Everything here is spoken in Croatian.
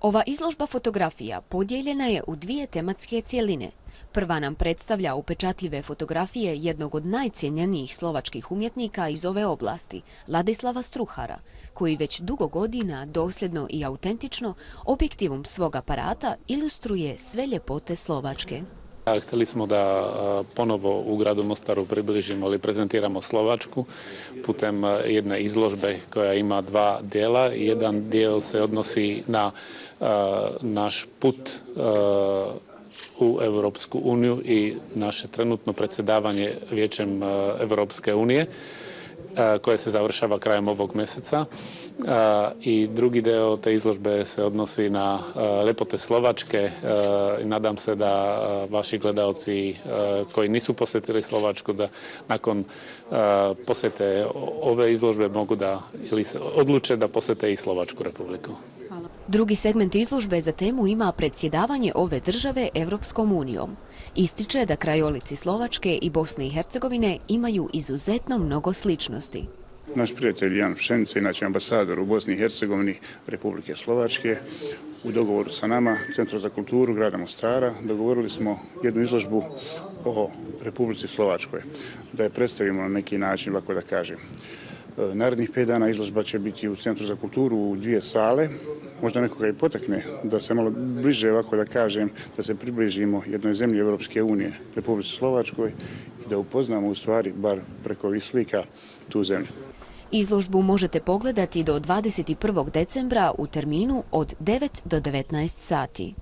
Ova izložba fotografija podijeljena je u dvije tematske cjeline. Prva nam predstavlja upečatljive fotografije jednog od najcijenjenijih slovačkih umjetnika iz ove oblasti, Ladislava Struhara, koji već dugo godina dosljedno i autentično objektivom svog aparata ilustruje sve ljepote Slovačke. Htjeli smo da ponovo u gradu Mostaru približimo ili prezentiramo Slovačku putem jedne izložbe koja ima dva dijela. Jedan dio se odnosi na naš put u Europsku uniju i naše trenutno predsjedavanje Vijećem Europske unije koje se završava krajem ovog mjeseca. I drugi deo te izložbe se odnosi na ljepote Slovačke. Nadam se da vaši gledalci koji nisu posjetili Slovačku da nakon posjete ove izložbe mogu da ili se odluče da posjete i Slovačku republiku. Drugi segment izložbe za temu ima predsjedavanje ove države Europskom unijom. Ističe da krajolici Slovačke i Bosne i Hercegovine imaju izuzetno mnogo sličnosti. Naš prijatelj Jan Pšenica, inače ambasador u Bosni i Hercegovini Republike Slovačke, u dogovoru sa nama, Centrom za kulturu grada Mostara, dogovorili smo jednu izložbu o Republici Slovačkoj, da je predstavimo na neki način, ovako da kažem. Narednih 5 dana izložba će biti u Centru za kulturu u 2 sale. Možda nekoga i potakne da se malo bliže, ovako da kažem, da se približimo jednoj zemlji Europske unije, Republici Slovačkoj, i da upoznamo u stvari, bar preko ovih slika, tu zemlju. Izložbu možete pogledati do 21. decembra u terminu od 9 do 19 sati.